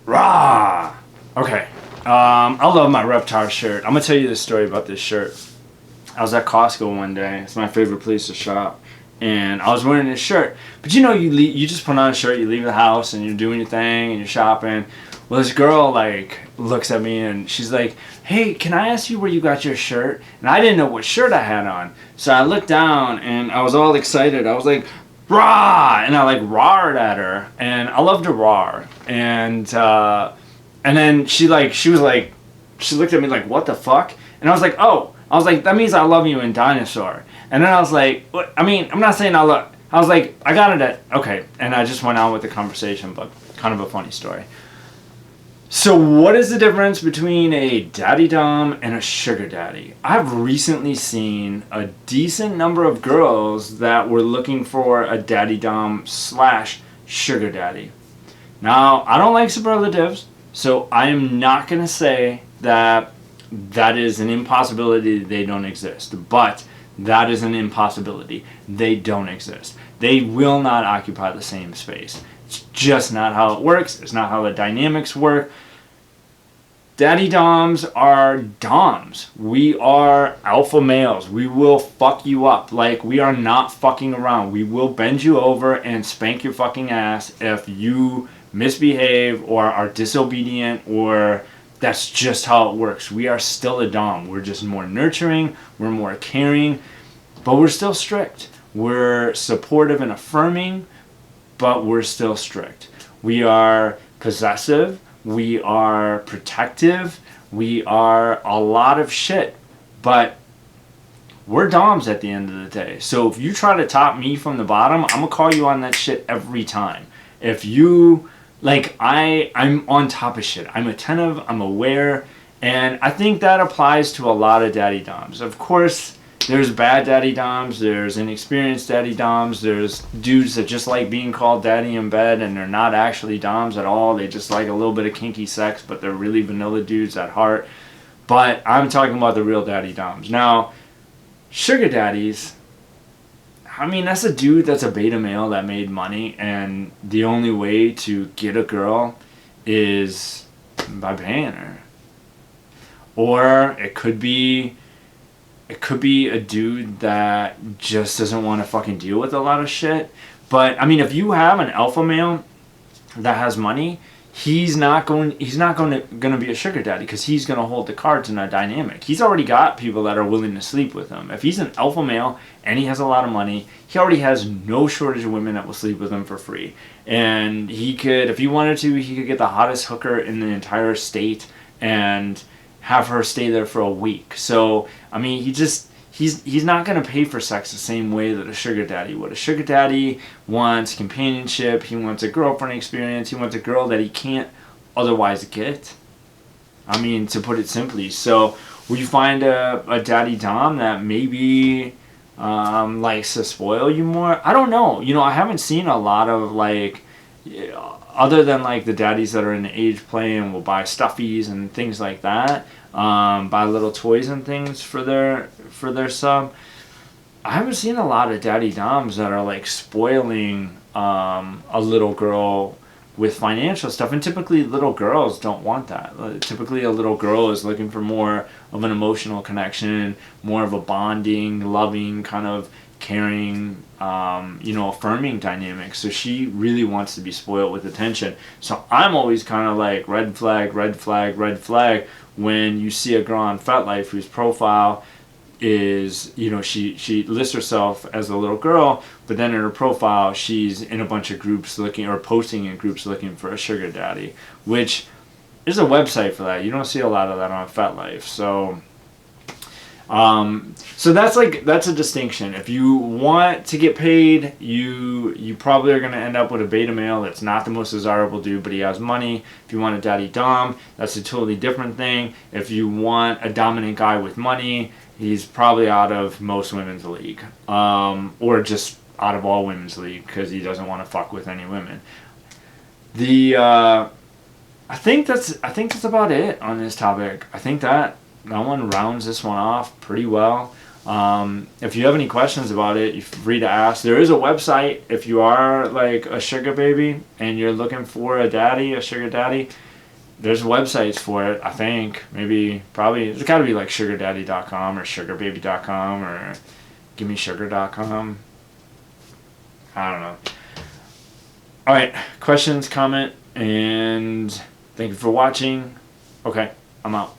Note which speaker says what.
Speaker 1: Rah! Okay. I love my Reptar shirt. I'm gonna tell you this story about this shirt. I was at Costco one day. It's my favorite place to shop, and I was wearing this shirt. But you just put on a shirt, you leave the house, and you're doing your thing, and you're shopping. Well, this girl like looks at me, and she's like, "Hey, can I ask you where you got your shirt?" And I didn't know what shirt I had on, so I looked down, and I was all excited. I was like, "Rah!" And I like roared at her, and I love to roar, and then she looked at me like, "What the fuck?" And I was like, "Oh." I was like, "That means I love you in dinosaur." And then I was like, what? I mean, I'm not saying I love. I was like, I got it at okay, and I just went on with the conversation, but kind of a funny story. So what is the difference between a daddy dom and a sugar daddy? I've recently seen a decent number of girls that were looking for a daddy dom slash sugar daddy. Now, I don't like superlatives, so I am not going to say that that is an impossibility, they don't exist. But that is an impossibility. They don't exist. They will not occupy the same space. It's just not how it works. It's not how the dynamics work. Daddy doms are doms. We are alpha males. We will fuck you up. Like, we are not fucking around. We will bend you over and spank your fucking ass if you misbehave or are disobedient, or that's just how it works. We are still a dom. We're just more nurturing. We're more caring. But we're still strict. We're supportive and affirming, but we're still strict. We are possessive. We are protective. We are a lot of shit. But we're doms at the end of the day. So if you try to top me from the bottom, I'm going to call you on that shit every time. If you, like, I'm on top of shit. I'm attentive. I'm aware. And I think that applies to a lot of daddy doms. Of course, there's bad daddy doms, there's inexperienced daddy doms, there's dudes that just like being called daddy in bed and they're not actually doms at all. They just like a little bit of kinky sex, but they're really vanilla dudes at heart. But I'm talking about the real daddy doms. Now, sugar daddies, I mean, that's a dude that's a beta male that made money, and the only way to get a girl is by paying her. Or it could be a dude that just doesn't want to fucking deal with a lot of shit. But I mean, if you have an alpha male that has money, he's not going to be a sugar daddy, because he's going to hold the cards in that dynamic. He's already got people that are willing to sleep with him. If he's an alpha male and he has a lot of money, he already has no shortage of women that will sleep with him for free. And he could, if he wanted to, he could get the hottest hooker in the entire state and have her stay there for a week. So I mean, he's not going to pay for sex the same way that a sugar daddy would. A sugar daddy wants companionship. He wants a girlfriend experience. He wants a girl that he can't otherwise get. I mean, to put it simply. So will you find a daddy dom that maybe likes to spoil you more? I don't know. You know, I haven't seen a lot of, like, other than like the daddies that are in the age play and will buy stuffies and things like that, buy little toys and things for their sub. I haven't seen a lot of daddy doms that are like spoiling a little girl with financial stuff, and typically little girls don't want that. Typically a little girl is looking for more of an emotional connection, more of a bonding, loving, kind of caring, affirming dynamic. So she really wants to be spoiled with attention. So I'm always kind of like red flag, red flag, red flag when you see a girl on FetLife whose profile is, she lists herself as a little girl, but then in her profile she's in a bunch of groups looking, or posting in groups looking for a sugar daddy, which is a website for that. You don't see a lot of that on FetLife. So that's a distinction. If you want to get paid, you probably are going to end up with a beta male that's not the most desirable dude, but he has money. If you want a daddy dom, that's a totally different thing. If you want a dominant guy with money, he's probably out of most women's league, or just out of all women's league, because he doesn't want to fuck with any women. I think that's about it on this topic. I think that one rounds this one off pretty well. If you have any questions about it, you're free to ask. There is a website if you are like a sugar baby and you're looking for a sugar daddy. there's websites for it, I think. Maybe, probably, it's got to be like sugardaddy.com or sugarbaby.com or gimmesugar.com. I don't know. All right, questions, comment, and thank you for watching. Okay, I'm out.